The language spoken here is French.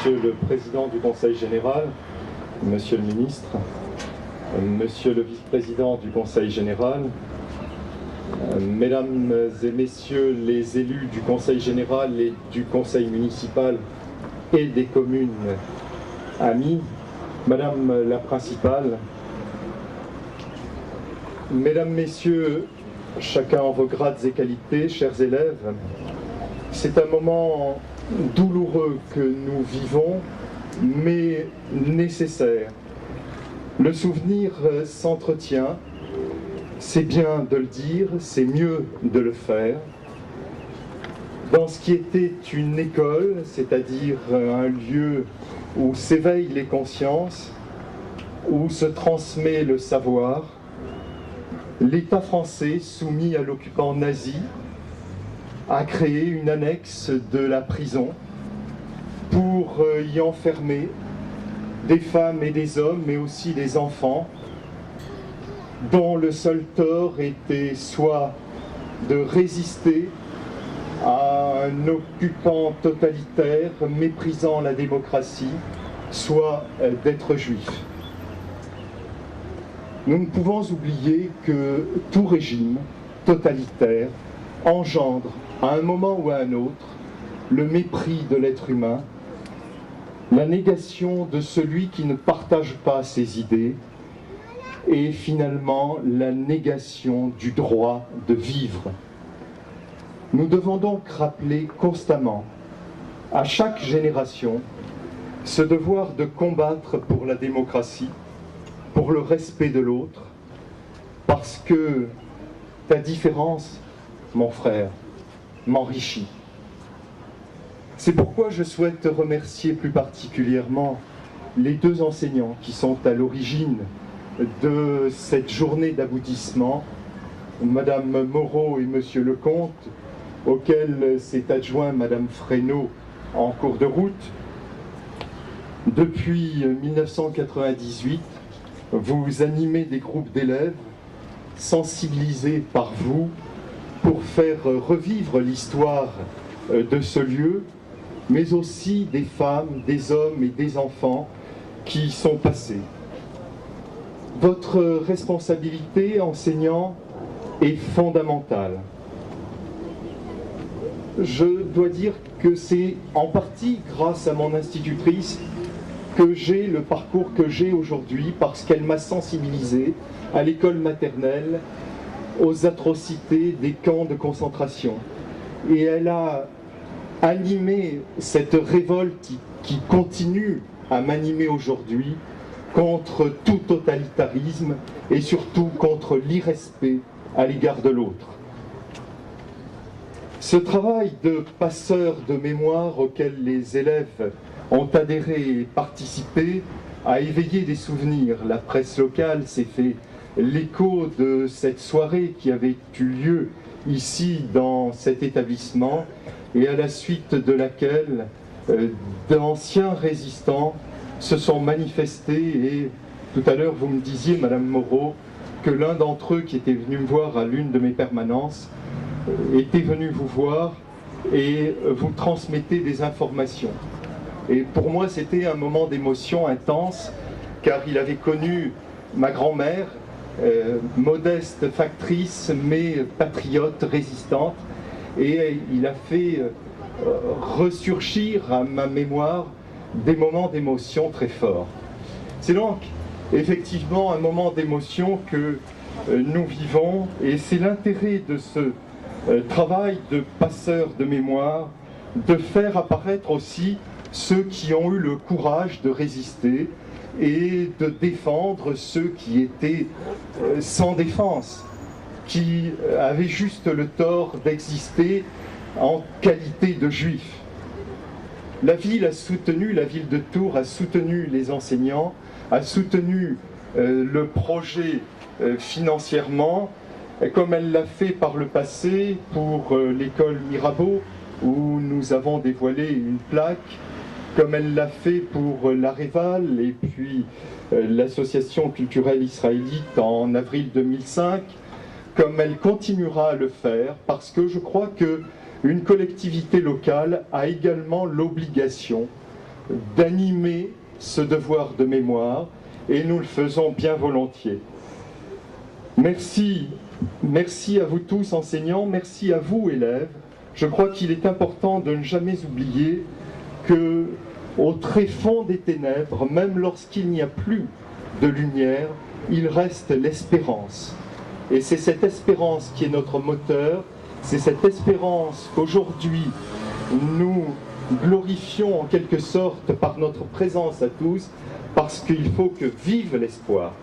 Monsieur le Président du Conseil général, Monsieur le Ministre, Monsieur le Vice-président du Conseil général, Mesdames et Messieurs les élus du Conseil général et du Conseil municipal et des communes amies, Madame la principale, Mesdames, Messieurs, chacun en vos grades et qualités, chers élèves, c'est un moment douloureux que nous vivons, mais nécessaire. Le souvenir s'entretient, c'est bien de le dire, c'est mieux de le faire. Dans ce qui était une école, c'est-à-dire un lieu où s'éveillent les consciences, où se transmet le savoir, l'État français, soumis à l'occupant nazi, a créé une annexe de la prison pour y enfermer des femmes et des hommes, mais aussi des enfants, dont le seul tort était soit de résister à un occupant totalitaire méprisant la démocratie, soit d'être juif. Nous ne pouvons oublier que tout régime totalitaire engendre, à un moment ou à un autre, le mépris de l'être humain, la négation de celui qui ne partage pas ses idées et finalement la négation du droit de vivre. Nous devons donc rappeler constamment, à chaque génération, ce devoir de combattre pour la démocratie, pour le respect de l'autre, parce que ta différence, mon frère, m'enrichit. C'est pourquoi je souhaite remercier plus particulièrement les deux enseignants qui sont à l'origine de cette journée d'aboutissement, Madame Moreau et Monsieur Lecomte, auxquels s'est adjoint Madame Fresneau en cours de route. Depuis 1998, vous animez des groupes d'élèves sensibilisés par vous pour faire revivre l'histoire de ce lieu, mais aussi des femmes, des hommes et des enfants qui y sont passés. Votre responsabilité, enseignant, est fondamentale. Je dois dire que c'est en partie grâce à mon institutrice que j'ai le parcours que j'ai aujourd'hui, parce qu'elle m'a sensibilisé à l'école maternelle aux atrocités des camps de concentration. Et elle a animé cette révolte qui continue à m'animer aujourd'hui contre tout totalitarisme et surtout contre l'irrespect à l'égard de l'autre. Ce travail de passeur de mémoire auquel les élèves ont adhéré et participé a éveillé des souvenirs. La presse locale s'est fait l'écho de cette soirée qui avait eu lieu ici dans cet établissement et à la suite de laquelle d'anciens résistants se sont manifestés et tout à l'heure vous me disiez, Madame Moreau, que l'un d'entre eux qui était venu me voir à l'une de mes permanences était venu vous voir et vous transmettez des informations. Et pour moi c'était un moment d'émotion intense car il avait connu ma grand-mère, modeste factrice mais patriote, résistante, et il a fait ressurgir à ma mémoire des moments d'émotion très forts. C'est donc effectivement un moment d'émotion que nous vivons et c'est l'intérêt de ce travail de passeur de mémoire de faire apparaître aussi ceux qui ont eu le courage de résister et de défendre ceux qui étaient sans défense, qui avaient juste le tort d'exister en qualité de juifs. La ville a soutenu, la ville de Tours a soutenu les enseignants, a soutenu le projet financièrement, comme elle l'a fait par le passé pour l'école Mirabeau, où nous avons dévoilé une plaque, comme elle l'a fait pour l'Aréval et puis l'association culturelle israélite en avril 2005, comme elle continuera à le faire, parce que je crois qu'une collectivité locale a également l'obligation d'animer ce devoir de mémoire, et nous le faisons bien volontiers. Merci, merci à vous tous enseignants, merci à vous élèves. Je crois qu'il est important de ne jamais oublier que, au tréfonds des ténèbres, même lorsqu'il n'y a plus de lumière, il reste l'espérance. Et c'est cette espérance qui est notre moteur, c'est cette espérance qu'aujourd'hui nous glorifions en quelque sorte par notre présence à tous, parce qu'il faut que vive l'espoir.